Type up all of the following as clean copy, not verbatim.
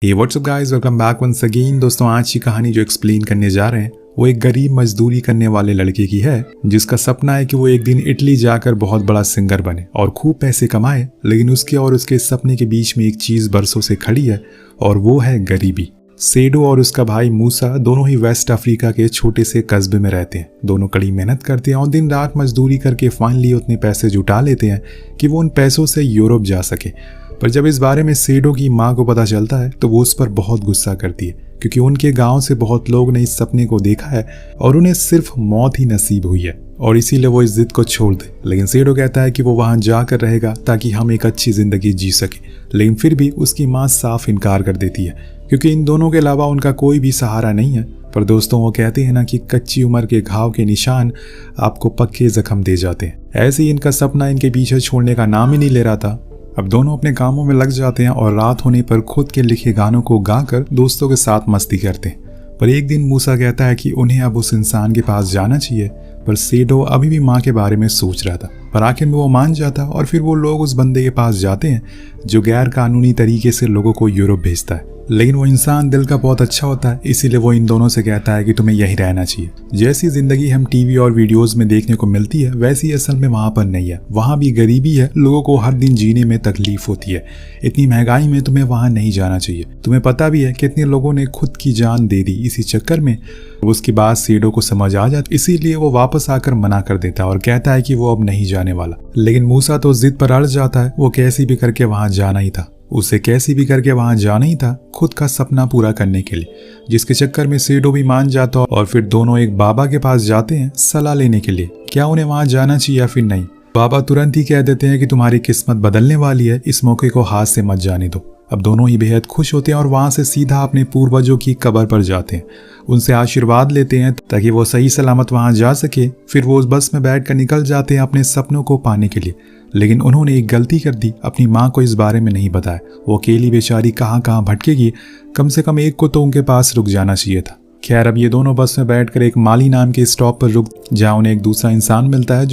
हे what's up guys, welcome back once again. दोस्तों, आज की कहानी जो एक्सप्लेन करने जा रहे हैं वो एक गरीब मजदूरी करने वाले लड़के की है जिसका सपना है कि वो एक दिन इटली जाकर बहुत बड़ा सिंगर बने और खूब पैसे कमाए। लेकिन उसके और उसके सपने के बीच में एक चीज बरसों से खड़ी है और वो है गरीबी। सेडो और उसका भाई मूसा दोनों ही वेस्ट अफ्रीका के छोटे से कस्बे में रहते हैं। दोनों कड़ी मेहनत करते हैं और दिन रात मजदूरी करके फाइनली उतने पैसे जुटा लेते हैं कि वो उन पैसों से यूरोप जा सके। पर जब इस बारे में सेडो की माँ को पता चलता है तो वो उस पर बहुत गुस्सा करती है, क्योंकि उनके गांव से बहुत लोग ने इस सपने को देखा है और उन्हें सिर्फ मौत ही नसीब हुई है और इसीलिए वो इस जिद को छोड़ दे। लेकिन सेडो कहता है कि वो वहां जाकर रहेगा ताकि हम एक अच्छी जिंदगी जी सके। लेकिन फिर भी उसकी माँ साफ इनकार कर देती है, क्योंकि इन दोनों के अलावा उनका कोई भी सहारा नहीं है। पर दोस्तों, वो कहते हैं ना कि कच्ची उम्र के घाव के निशान आपको पक्के जख्म दे जाते हैं। ऐसे ही इनका सपना इनके पीछे छोड़ने का नाम ही नहीं ले रहा था। अब दोनों अपने कामों में लग जाते हैं और रात होने पर खुद के लिखे गानों को गाकर दोस्तों के साथ मस्ती करते हैं। पर एक दिन मूसा कहता है कि उन्हें अब उस इंसान के पास जाना चाहिए, पर सेडो अभी भी माँ के बारे में सोच रहा था। पर आखिर में वो मान जाता और फिर वो लोग उस बंदे के पास जाते हैं जो गैर कानूनी तरीके से लोगों को यूरोप भेजता है। लेकिन वो इंसान दिल का बहुत अच्छा होता है, इसीलिए वो इन दोनों से कहता है कि तुम्हें यही रहना चाहिए। जैसी जिंदगी हम टीवी और वीडियोस में देखने को मिलती है वैसी असल में वहां पर नहीं है। वहां भी गरीबी है, लोगों को हर दिन जीने में तकलीफ होती है। इतनी महंगाई में तुम्हें वहां नहीं जाना चाहिए। तुम्हें पता भी है कितने लोगों ने खुद की जान दे दी इसी चक्कर में। उसके बाद सेडो को समझ आ जाता, इसीलिए वो वापस आकर मना कर देता है और कहता है कि वो अब नहीं जाने वाला। लेकिन मूसा तो जिद पर अड़ जाता है। वो कैसी भी करके वहां जाना ही था, उसे कैसी भी करके वहां जाना ही था खुद का सपना पूरा करने के लिए, जिसके चक्कर में सेडो भी मान जाता और फिर दोनों एक बाबा के पास जाते हैं सलाह लेने के लिए, क्या उन्हें वहां जाना चाहिए या फिर नहीं। बाबा तुरंत ही कह देते हैं कि तुम्हारी किस्मत बदलने वाली है, इस मौके को हाथ से मत जाने दो। अब दोनों ही बेहद खुश होते हैं और वहां से सीधा अपने पूर्वजों की कब्र पर जाते हैं, उनसे आशीर्वाद लेते हैं ताकि वो सही सलामत वहां जा सके। फिर वो उस बस में बैठकर निकल जाते हैं अपने सपनों को पाने के लिए। लेकिन उन्होंने एक गलती कर दी, अपनी माँ को इस बारे में नहीं बताया। वो अकेली बेचारी कहाँ कहाँ भटकेगी, कम से कम एक को तो उनके पास रुक जाना चाहिए था। खैर, अब ये दोनों बस में बैठकर एक माली नाम के स्टॉप पर रुक, जहाँ उन्हें एक दूसरा इंसान मिलता है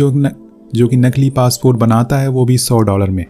जो कि नकली पासपोर्ट बनाता है, वो भी $100 में।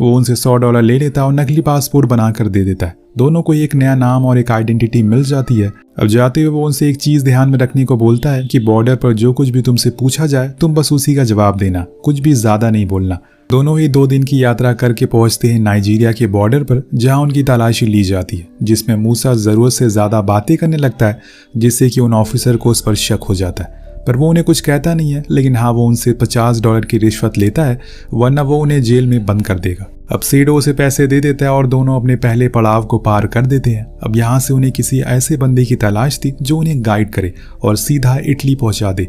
वो उनसे $100 ले लेता है और नकली पासपोर्ट बनाकर दे देता है। दोनों को एक नया नाम और एक आइडेंटिटी मिल जाती है। अब जाते हुए वो उनसे एक चीज ध्यान में रखने को बोलता है कि बॉर्डर पर जो कुछ भी तुमसे पूछा जाए तुम बस उसी का जवाब देना, कुछ भी ज्यादा नहीं बोलना। दोनों ही 2 दिन की यात्रा करके पहुंचते हैं नाइजीरिया के बॉर्डर पर, जहां उनकी तलाशी ली जाती है, जिसमें मूसा जरूरत से ज्यादा बातें करने लगता है, जिससे कि उन ऑफिसर को उस पर शक हो जाता है। पर वो उन्हें कुछ कहता नहीं है, लेकिन हाँ, वो उनसे $50 की रिश्वत लेता है, वरना वो उन्हें जेल में बंद कर देगा। अब सेडो उसे पैसे दे देता है और दोनों अपने पहले पड़ाव को पार कर देते हैं। अब यहाँ से उन्हें किसी ऐसे बंदे की तलाश थी जो उन्हें गाइड करे और सीधा इटली पहुंचा दे।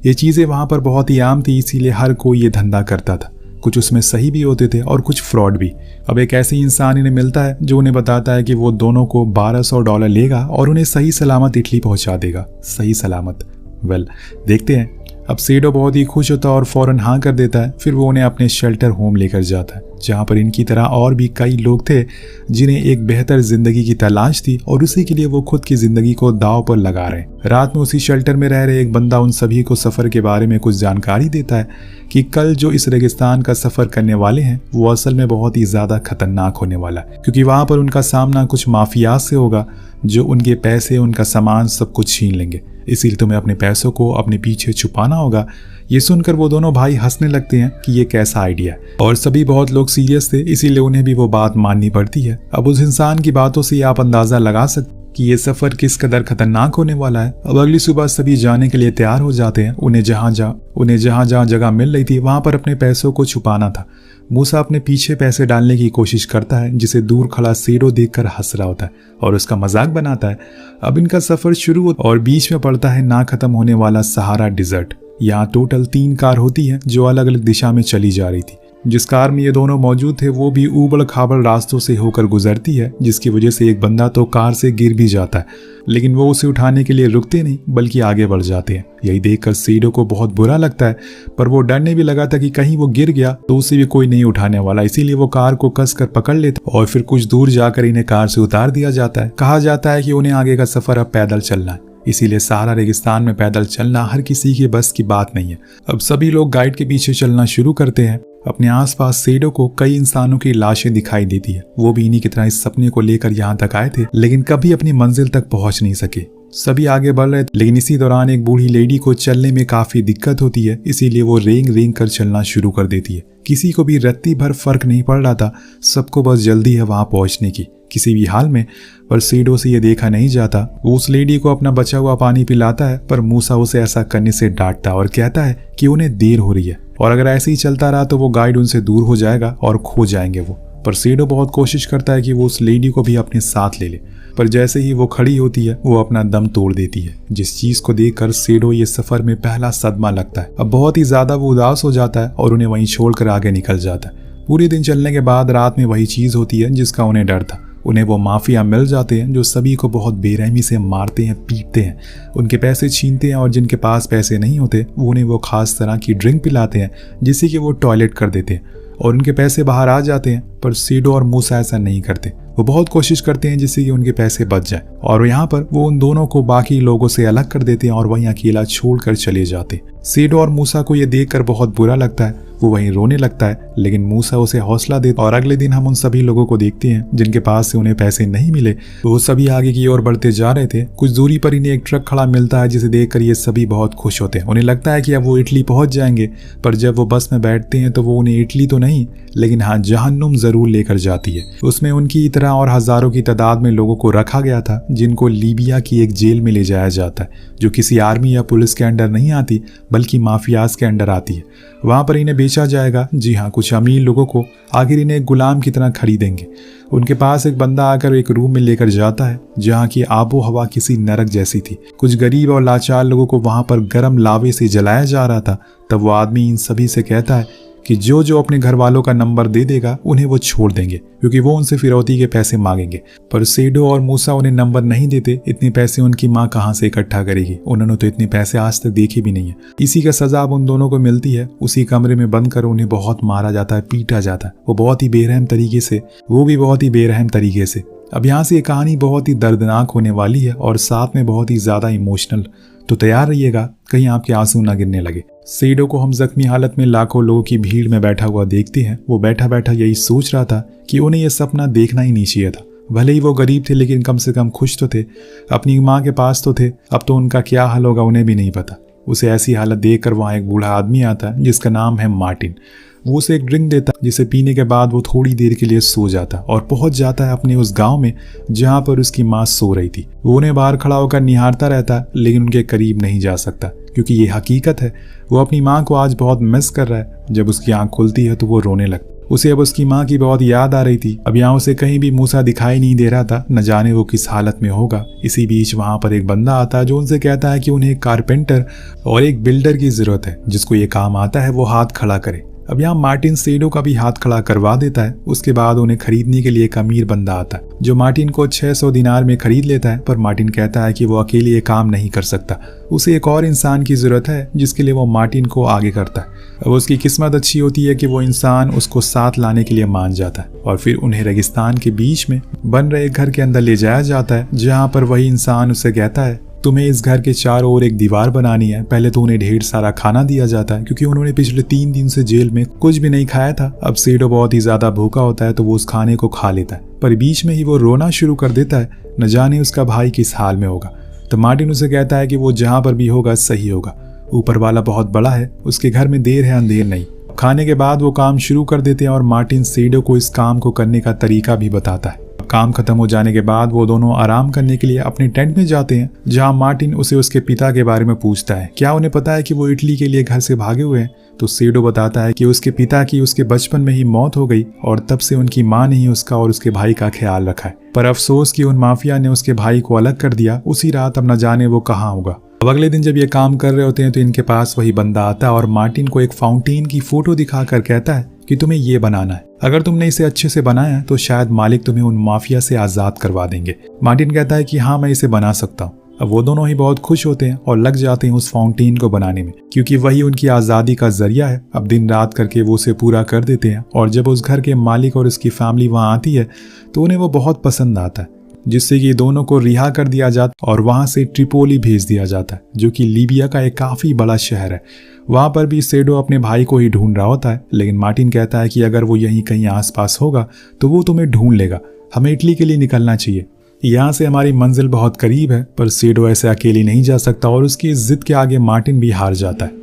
ये चीजें वहां पर बहुत ही आम थी, इसीलिए हर कोई ये धंधा करता था। कुछ उसमें सही भी होते थे और कुछ फ्रॉड भी। अब एक ऐसे इंसान इन्हें मिलता है जो उन्हें बताता है कि वो दोनों को $1200 लेगा और उन्हें सही सलामत इटली पहुंचा देगा। सही सलामत। देखते हैं। अब सेडो बहुत ही खुश होता है और फौरन हाँ कर देता है। फिर वो उन्हें अपने शेल्टर होम लेकर जाता है, जहाँ पर इनकी तरह और भी कई लोग थे जिन्हें एक बेहतर जिंदगी की तलाश थी और उसी के लिए वो खुद की जिंदगी को दांव पर लगा रहे हैं। रात में उसी शेल्टर में रह रहे एक बंदा उन सभी को सफर के बारे में कुछ जानकारी देता है कि कल जो इस रेगिस्तान का सफर करने वाले हैं वो असल में बहुत ही ज्यादा खतरनाक होने वाला है, क्योंकि वहां पर उनका सामना कुछ माफिया से होगा जो उनके पैसे, उनका सामान सब कुछ छीन लेंगे। इसीलिए तुम्हें अपने पैसों को अपने पीछे छुपाना होगा। ये सुनकर वो दोनों भाई हंसने लगते हैं कि ये कैसा आइडिया है, और सभी बहुत लोग सीरियस थे, इसीलिए उन्हें भी वो बात माननी पड़ती है। अब उस इंसान की बातों से आप अंदाजा लगा सकते कि ये सफर किस कदर खतरनाक होने वाला है। अब अगली सुबह सभी जाने के लिए तैयार हो जाते हैं। उन्हें जहां जहां जगह मिल रही थी वहां पर अपने पैसों को छुपाना था। मूसा अपने पीछे पैसे डालने की कोशिश करता है, जिसे दूर खड़ा सेडो देखकर हंस रहा होता है और उसका मजाक बनाता है। अब इनका सफर शुरू होता और बीच में पड़ता है ना खत्म होने वाला सहारा डिजर्ट। यहाँ टोटल 3 कार होती हैं जो अलग अलग दिशा में चली जा रही थी। जिस कार में ये दोनों मौजूद थे वो भी ऊबड़ खाबड़ रास्तों से होकर गुजरती है, जिसकी वजह से एक बंदा तो कार से गिर भी जाता है, लेकिन वो उसे उठाने के लिए रुकते नहीं बल्कि आगे बढ़ जाते हैं। यही देखकर सेडो को बहुत बुरा लगता है, पर वो डरने भी लगा था कि कहीं वो गिर गया तो उसे भी कोई नहीं उठाने वाला, इसीलिए वो कार को कसकर पकड़ लेता और फिर कुछ दूर जाकर इन्हें कार से उतार दिया जाता है। कहा जाता है कि उन्हें आगे का सफर अब पैदल चलना है, इसीलिए सहारा रेगिस्तान में पैदल चलना हर किसी के बस की बात नहीं है। अब सभी लोग गाइड के पीछे चलना शुरू करते हैं। अपने आसपास सेडो को कई इंसानों की लाशें दिखाई देती है। वो भी इन्हीं की तरह इस सपने को लेकर यहाँ तक आए थे, लेकिन कभी अपनी मंजिल तक पहुंच नहीं सके। सभी आगे बढ़ रहे थे, लेकिन इसी दौरान एक बूढ़ी लेडी को चलने में काफी दिक्कत होती है, इसीलिए वो रेंग रेंग कर चलना शुरू कर देती है। किसी को भी रत्ती भर फर्क नहीं पड़ रहा था, सबको बस जल्दी है वहां पहुंचने की किसी भी हाल में। पर सेडो से ये देखा नहीं जाता। वो उस लेडी को अपना बचा हुआ पानी पिलाता है, पर मूसा उसे ऐसा करने से डांटता और कहता है कि उन्हें देर हो रही है और अगर ऐसे ही चलता रहा तो वो गाइड उनसे दूर हो जाएगा और खो जाएंगे वो। पर सेडो बहुत कोशिश करता है कि वो उस लेडी को भी अपने साथ ले ले, पर जैसे ही वो खड़ी होती है वो अपना दम तोड़ देती है, जिस चीज को देखकर सेडो ये सफर में पहला सदमा लगता है। अब बहुत ही ज्यादा वो उदास हो जाता है और उन्हें वहीं छोड़कर आगे निकल जाता है। पूरे दिन चलने के बाद रात में वही चीज होती है जिसका उन्हें डर था। उन्हें वो माफिया मिल जाते हैं जो सभी को बहुत बेरहमी से मारते हैं, पीटते हैं, उनके पैसे छीनते हैं और जिनके पास पैसे नहीं होते वो उन्हें वो खास तरह की ड्रिंक पिलाते हैं जिससे कि वो टॉयलेट कर देते हैं और उनके पैसे बाहर आ जाते हैं। पर सेडो और मूसा ऐसा नहीं करते। वो बहुत कोशिश करते हैं जिससे कि उनके पैसे बच जाए और यहाँ पर वो उन दोनों को बाकी लोगों से अलग कर देते हैं और वहीं अकेला छोड़कर चले जाते। सेडो और मूसा को ये देखकर बहुत बुरा लगता है, वो वहीं रोने लगता है, लेकिन मूसा उसे हौसला देता और अगले दिन हम उन सभी लोगों को देखते हैं जिनके पास से उन्हें पैसे नहीं मिले। तो वो सभी आगे की ओर बढ़ते जा रहे थे। कुछ दूरी पर इन्हें एक ट्रक खड़ा मिलता है जिसे देखकर ये सभी बहुत खुश होते हैं। उन्हें लगता है कि अब वो इटली पहुंच जाएंगे, पर जब वो बस में बैठते हैं तो वो उन्हें इटली तो नहीं, लेकिन हाँ जहन्नुम जरूर लेकर जाती है। उसमें उनकी तरह और हजारों की तादाद में लोगों को रखा गया था जिनको लीबिया की एक जेल में ले जाया जाता है, जो किसी आर्मी या पुलिस के अंडर नहीं आती बल्कि माफियाज के अंडर आती है। वहां पर इन्हें बेचा जाएगा। जी हाँ, कुछ अमीर लोगों को आखिर इन्हें एक गुलाम की तरह खरीदेंगे। उनके पास एक बंदा आकर एक रूम में लेकर जाता है जहाँ की आबो हवा किसी नरक जैसी थी। कुछ गरीब और लाचार लोगों को वहां पर गर्म लावे से जलाया जा रहा था। तब वो आदमी इन सभी से कहता है कि जो जो अपने घर वालों का नंबर दे देगा उन्हें वो छोड़ देंगे, क्योंकि वो उनसे फिरौती के पैसे मांगेंगे। पर सेडो और मूसा उन्हें नंबर नहीं देते। इतने पैसे उनकी माँ कहाँ से इकट्ठा करेगी, उन्होंने तो इतने पैसे आज तक देखे भी नहीं है। इसी का सजा अब उन दोनों को मिलती है। उसी कमरे में बंद कर उन्हें बहुत मारा जाता है, पीटा जाता है, वो बहुत ही बेरहम तरीके से, वो भी बहुत ही बेरहम तरीके से। अब यहाँ से ये कहानी बहुत ही दर्दनाक होने वाली है और साथ में बहुत ही ज्यादा इमोशनल, तो तैयार रहिएगा कहीं आपके आंसू ना गिरने लगे। सेडो को हम जख्मी हालत में लाखों लोगों की भीड़ में बैठा हुआ देखते हैं। वो बैठा बैठा यही सोच रहा था कि उन्हें यह सपना देखना ही नहीं चाहिए था। भले ही वो गरीब थे लेकिन कम से कम खुश तो थे, अपनी माँ के पास तो थे। अब तो उनका क्या हाल होगा उन्हें भी नहीं पता। उसे ऐसी हालत देखकर वहाँ एक बूढ़ा आदमी आता है जिसका नाम है मार्टिन। वो उसे एक ड्रिंक देता जिसे पीने के बाद वो थोड़ी देर के लिए सो जाता और पहुंच जाता है अपने उस गांव में जहां पर उसकी माँ सो रही थी। वो उन्हें बाहर खड़ा होकर निहारता रहता लेकिन उनके करीब नहीं जा सकता, क्योंकि ये हकीकत है वो अपनी माँ को आज बहुत मिस कर रहा है। जब उसकी आंख खुलती है तो वो रोने लगता। उसे अब उसकी माँ की बहुत याद आ रही थी। अब यहाँ उसे कहीं भी मूसा दिखाई नहीं दे रहा था, न जाने वो किस हालत में होगा। इसी बीच वहां पर एक बंदा आता है जो उनसे कहता है कि उन्हें एक कारपेंटर और एक बिल्डर की जरूरत है जिसको ये काम आता है वो हाथ खड़ा करे। अब यहाँ मार्टिन सेडो का भी हाथ खड़ा करवा देता है। उसके बाद उन्हें खरीदने के लिए एक अमीर बंदा आता है जो मार्टिन को 600 दिनार में खरीद लेता है। पर मार्टिन कहता है कि वो अकेले ये काम नहीं कर सकता, उसे एक और इंसान की जरूरत है, जिसके लिए वो मार्टिन को आगे करता है। अब उसकी किस्मत अच्छी होती है कि वो इंसान उसको साथ लाने के लिए मान जाता है और फिर उन्हें रेगिस्तान के बीच में बन रहे घर के अंदर ले जाया जाता है, जहाँ पर वही इंसान उसे कहता है तुम्हें इस घर के चारों ओर एक दीवार बनानी है। पहले तो उन्हें ढेर सारा खाना दिया जाता है क्योंकि उन्होंने पिछले 3 दिन से जेल में कुछ भी नहीं खाया था। अब सेडो बहुत ही ज्यादा भूखा होता है तो वो उस खाने को खा लेता है, पर बीच में ही वो रोना शुरू कर देता है, न जाने उसका भाई किस हाल में होगा। तो मार्टिन उसे कहता है कि वो जहाँ पर भी होगा सही होगा, ऊपर वाला बहुत बड़ा है, उसके घर में देर है अंधेर नहीं। खाने के बाद वो काम शुरू कर देते हैं और मार्टिन सेडो को इस काम को करने का तरीका भी बताता है। काम खत्म हो जाने के बाद वो दोनों आराम करने के लिए अपने टेंट में जाते हैं, जहां मार्टिन उसे उसके पिता के बारे में पूछता है, क्या उन्हें पता है कि वो इटली के लिए घर से भागे हुए हैं। तो सेडो बताता है कि उसके पिता की उसके बचपन में ही मौत हो गई और तब से उनकी माँ ने ही उसका और उसके भाई का ख्याल रखा है, पर अफसोस कि उन माफिया ने उसके भाई को अलग कर दिया उसी रात। अब न जाने वो कहाँ होगा। अब अगले दिन जब ये काम कर रहे होते हैं तो इनके पास वही बंदा आता है और मार्टिन को एक फाउंटेन की फोटो दिखाकर कहता है कि तुम्हें ये बनाना है, अगर तुमने इसे अच्छे से बनाया तो शायद मालिक तुम्हें उन माफिया से आजाद करवा देंगे। मार्टिन कहता है कि हाँ मैं इसे बना सकता हूँ। अब वो दोनों ही बहुत खुश होते हैं और लग जाते हैं उस फाउंटेन को बनाने में, क्योंकि वही उनकी आज़ादी का जरिया है। अब दिन रात करके वो उसे पूरा कर देते हैं और जब उस घर के मालिक और उसकी फैमिली वहाँ आती है तो उन्हें वो बहुत पसंद आता है। जिससे कि दोनों को रिहा कर दिया जाता और वहां से ट्रिपोली भेज दिया जाता है, जो कि लीबिया का एक काफी बड़ा शहर है। वहां पर भी सेडो अपने भाई को ही ढूंढ रहा होता है, लेकिन मार्टिन कहता है कि अगर वो यहीं कहीं आसपास होगा तो वो तुम्हें ढूंढ लेगा, हमें इटली के लिए निकलना चाहिए। यहाँ से हमारी मंजिल बहुत करीब है। पर सेडो ऐसे अकेले नहीं जा सकता और उसकी जिद के आगे मार्टिन भी हार जाता है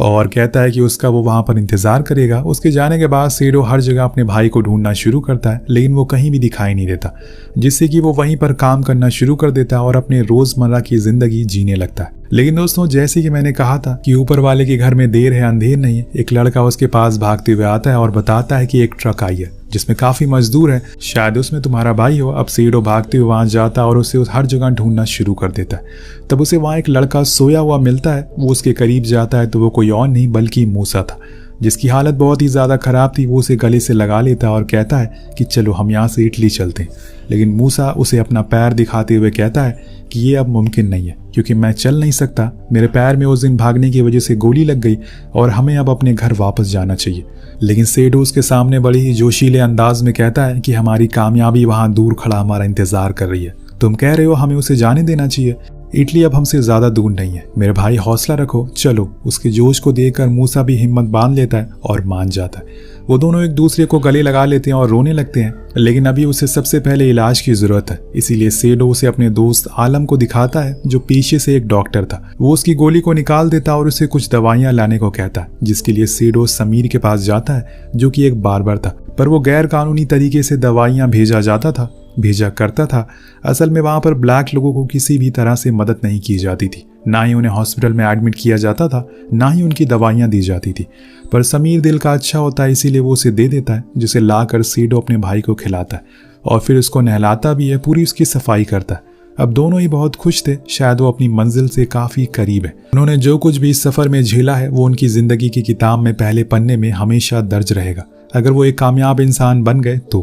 और कहता है कि उसका वो वहां पर इंतजार करेगा। उसके जाने के बाद सेडो हर जगह अपने भाई को ढूंढना शुरू करता है, लेकिन वो कहीं भी दिखाई नहीं देता, जिससे कि वो वहीं पर काम करना शुरू कर देता है और अपने रोजमर्रा की जिंदगी जीने लगता है। लेकिन दोस्तों, जैसे कि मैंने कहा था कि ऊपर वाले के घर में देर है अंधेर नहीं है, एक लड़का उसके पास भागते हुए आता है और बताता है कि एक ट्रक आई है जिसमें काफी मजदूर है, शायद उसमें तुम्हारा भाई हो। अब सेडो भागते हुए वहां जाता है और उसे हर जगह ढूंढना शुरू कर देता है। तब उसे वहां एक लड़का सोया हुआ मिलता है। वो उसके करीब जाता है तो वो कोई और नहीं बल्कि मूसा था, जिसकी हालत बहुत ही ज्यादा खराब थी। वो उसे गले से लगा लेता है और कहता है कि चलो हम यहाँ से इटली चलते हैं। लेकिन मूसा उसे अपना पैर दिखाते हुए कहता है कि ये अब मुमकिन नहीं है, क्योंकि मैं चल नहीं सकता, मेरे पैर में उस दिन भागने की वजह से गोली लग गई और हमें अब अपने घर वापस जाना चाहिए। लेकिन सेडो उसके सामने बड़े ही जोशीले अंदाज में कहता है कि हमारी कामयाबी वहां दूर खड़ा हमारा इंतजार कर रही है। तुम कह रहे हो हमें उसे जाने देना चाहिए, इटली अब हमसे ज्यादा दूर नहीं है, मेरे भाई हौसला रखो, चलो। उसके जोश को देखकर मूसा भी हिम्मत बांध लेता है और मान जाता है। वो दोनों एक दूसरे को गले लगा लेते हैं और रोने लगते हैं, लेकिन अभी उसे सबसे पहले इलाज की जरूरत है। इसीलिए सेडो उसे अपने दोस्त आलम को दिखाता है, जो पेशे से एक डॉक्टर था। वो उसकी गोली को निकाल देता और उसे कुछ दवाइयां लाने को कहता है, जिसके लिए सेडो समीर के पास जाता है, जो कि एक बार्बर था। पर वो गैर कानूनी तरीके से दवाइयां भेजा करता था। असल में वहां पर ब्लैक लोगों को किसी भी तरह से मदद नहीं की जाती थी, ना ही उन्हें हॉस्पिटल में एडमिट किया जाता था, ना ही उनकी दवाइयां दी जाती थी। पर समीर दिल का अच्छा होता है, इसीलिए वो उसे दे देता है, जिसे लाकर सेडो अपने भाई को खिलाता है और फिर उसको नहलाता भी है, पूरी उसकी सफाई करता है। अब दोनों ही बहुत खुश थे, शायद वो अपनी मंजिल से काफी करीब है। उन्होंने जो कुछ भी इस सफर में झेला है वो उनकी जिंदगी की किताब में पहले पन्ने में हमेशा दर्ज रहेगा, अगर वो एक कामयाब इंसान बन गए तो।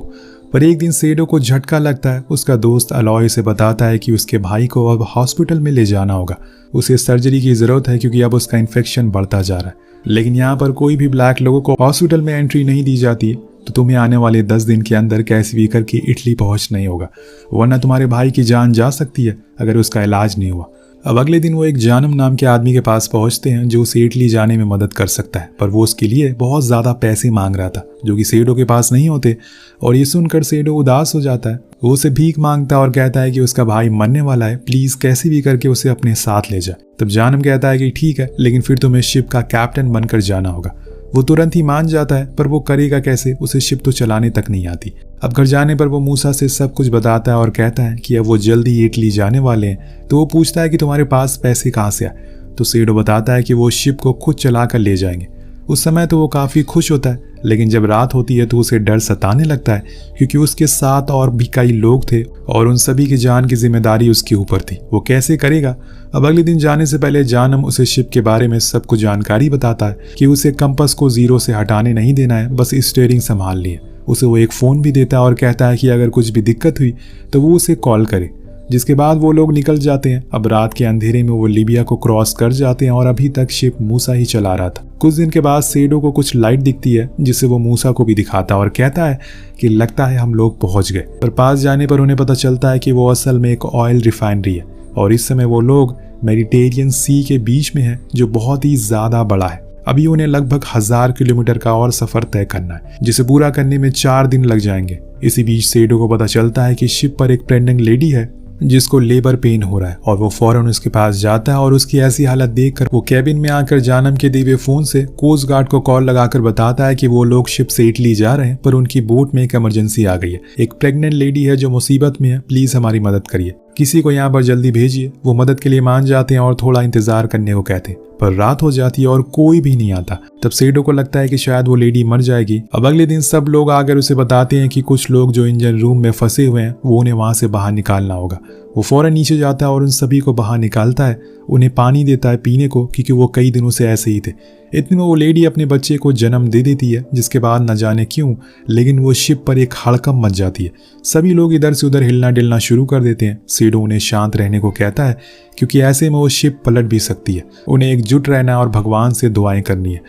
पर एक दिन सेडो को झटका लगता है। उसका दोस्त अलॉय से बताता है कि उसके भाई को अब हॉस्पिटल में ले जाना होगा, उसे सर्जरी की जरूरत है क्योंकि अब उसका इन्फेक्शन बढ़ता जा रहा है। लेकिन यहाँ पर कोई भी ब्लैक लोगों को हॉस्पिटल में एंट्री नहीं दी जाती, तो तुम्हें आने वाले 10 दिन के अंदर कैसे भी करके इटली पहुंचना ही होगा, वरना तुम्हारे भाई की जान जा सकती है अगर उसका इलाज नहीं हुआ। अब अगले दिन वो एक जानम नाम के आदमी के पास पहुंचते हैं, जो उसे इटली जाने में मदद कर सकता है। पर वो उसके लिए बहुत ज्यादा पैसे मांग रहा था, जो कि सेडो के पास नहीं होते। और ये सुनकर सेडो उदास हो जाता है। वो उसे भीख मांगता है और कहता है कि उसका भाई मरने वाला है, प्लीज कैसे भी करके उसे अपने साथ ले जाए। तब जानम कहता है कि ठीक है, लेकिन फिर तुम्हें शिप का कैप्टन बनकर जाना होगा। वो तुरंत ही मान जाता है, पर वो करेगा कैसे, उसे शिप तो चलाने तक नहीं आती। अब घर जाने पर वो मूसा से सब कुछ बताता है और कहता है कि अब वो जल्दी इटली जाने वाले हैं। तो वो पूछता है कि तुम्हारे पास पैसे कहाँ से आए। तो सेडो बताता है कि वो शिप को खुद चला कर ले जाएंगे। उस समय तो वो काफी खुश होता है, लेकिन जब रात होती है तो उसे डर सताने लगता है, क्योंकि उसके साथ और भी कई लोग थे और उन सभी की जान की जिम्मेदारी उसके ऊपर थी। वो कैसे करेगा। अब अगले दिन जाने से पहले जानम उसे शिप के बारे में सब कुछ जानकारी बताता है कि उसे कंपास को जीरो से हटाने नहीं देना है, बस स्टीयरिंग संभाल लिए। उसे वो एक फोन भी देता है और कहता है कि अगर कुछ भी दिक्कत हुई तो वो उसे कॉल करे। जिसके बाद वो लोग निकल जाते हैं। अब रात के अंधेरे में वो लीबिया को क्रॉस कर जाते हैं और अभी तक शिप मूसा ही चला रहा था। कुछ दिन के बाद सेडो को कुछ लाइट दिखती है, जिसे वो मूसा को भी दिखाता है और कहता है कि लगता है हम लोग पहुंच गए। पर पास जाने पर उन्हें पता चलता है कि वो असल में एक ऑयल रिफाइनरी है और इस समय वो लोग मेडिटेरियन सी के बीच में है, जो बहुत ही ज्यादा बड़ा है। अभी उन्हें लगभग 1000 किलोमीटर का और सफर तय करना है, जिसे पूरा करने में 4 दिन लग जाएंगे। इसी बीच सेडो को पता चलता है कि शिप पर एक प्रेग्नेंट लेडी है जिसको लेबर पेन हो रहा है और वो फौरन उसके पास जाता है और उसकी ऐसी हालत देखकर वो कैबिन में आकर जानम के दिए फोन से कोस्ट गार्ड को कॉल लगाकर बताता है कि वो लोग शिप से इटली जा रहे हैं, पर उनकी बोट में एक इमरजेंसी आ गई है। एक प्रेग्नेंट लेडी है जो मुसीबत में है, प्लीज हमारी मदद करिए, किसी को यहाँ पर जल्दी भेजिए। वो मदद के लिए मान जाते हैं और थोड़ा इंतजार करने को कहते हैं, पर रात हो जाती है और कोई भी नहीं आता। तब सेडो को लगता है कि शायद वो लेडी मर जाएगी। अब अगले दिन सब लोग आकर उसे बताते हैं कि कुछ लोग जो इंजन रूम में फंसे हुए हैं वो उन्हें वहां से बाहर निकालना होगा। वो फौरन नीचे जाता है और उन सभी को बाहर निकालता है, उन्हें पानी देता है पीने को, क्योंकि वो कई दिनों से ऐसे ही थे। इतने में वो लेडी अपने बच्चे को जन्म दे देती है, जिसके बाद न जाने क्यों लेकिन वो शिप पर एक हड़कंप मच जाती है। सभी लोग इधर से उधर हिलना डुलना शुरू कर देते हैं। सेडो उन्हें शांत रहने को कहता है, क्योंकि ऐसे में वो शिप पलट भी सकती है। उन्हें एकजुट रहना और भगवान से दुआएं करनी है,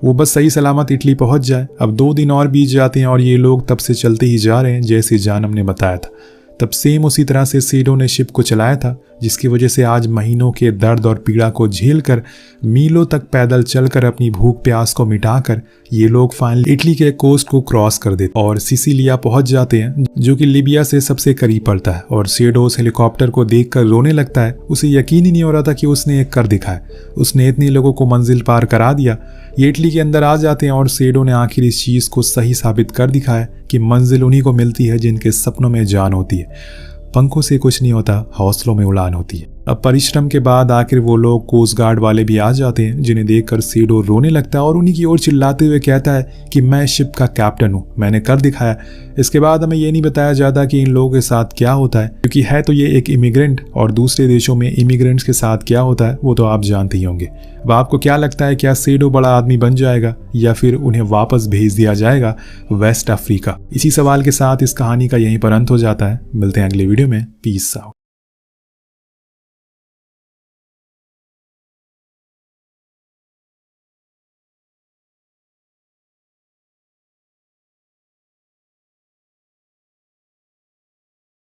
वो बस सही सलामत इटली पहुंच जाए। अब 2 दिन और बीत जाते हैं और ये लोग तब से चलते ही जा रहे हैं जैसे जानम ने बताया था। तब सेम उसी तरह से सेडो ने शिप को चलाया था, जिसकी वजह से आज महीनों के दर्द और पीड़ा को झेलकर, मीलों तक पैदल चलकर, अपनी भूख प्यास को मिटाकर ये लोग फाइनली इटली के कोस्ट को क्रॉस कर देते और सिसिलिया पहुंच जाते हैं, जो कि लीबिया से सबसे करीब पड़ता है। और सेडो उस हेलीकॉप्टर को देखकर रोने लगता है। उसे यकीन ही नहीं हो रहा था कि उसने ये कर दिखाया, उसने इतने लोगों को मंजिल पार करा दिया। ये इटली के अंदर आ जाते हैं और सेडो ने आखिर इस चीज को सही साबित कर दिखाया कि मंजिल उन्हीं को मिलती है जिनके सपनों में जान होती है। पंखों से कुछ नहीं होता, हौसलों में उड़ान होती है। अब परिश्रम के बाद आखिर वो लोग कोस्ट गार्ड वाले भी आ जाते हैं, जिन्हें देखकर सेडो रोने लगता है और उन्हीं की ओर चिल्लाते हुए कहता है कि मैं शिप का कैप्टन हूँ, मैंने कर दिखाया। इसके बाद हमें ये नहीं बताया जाता कि इन लोगों के साथ क्या होता है, क्योंकि है तो ये एक इमिग्रेंट, और दूसरे देशों में इमिग्रेंट्स के साथ क्या होता है वो तो आप जानते ही होंगे। अब आपको क्या लगता है, क्या सेडो बड़ा आदमी बन जाएगा या फिर उन्हें वापस भेज दिया जाएगा वेस्ट अफ्रीका? इसी सवाल के साथ इस कहानी का यहीं पर अंत हो जाता है। मिलते हैं अगले वीडियो में। Peace out.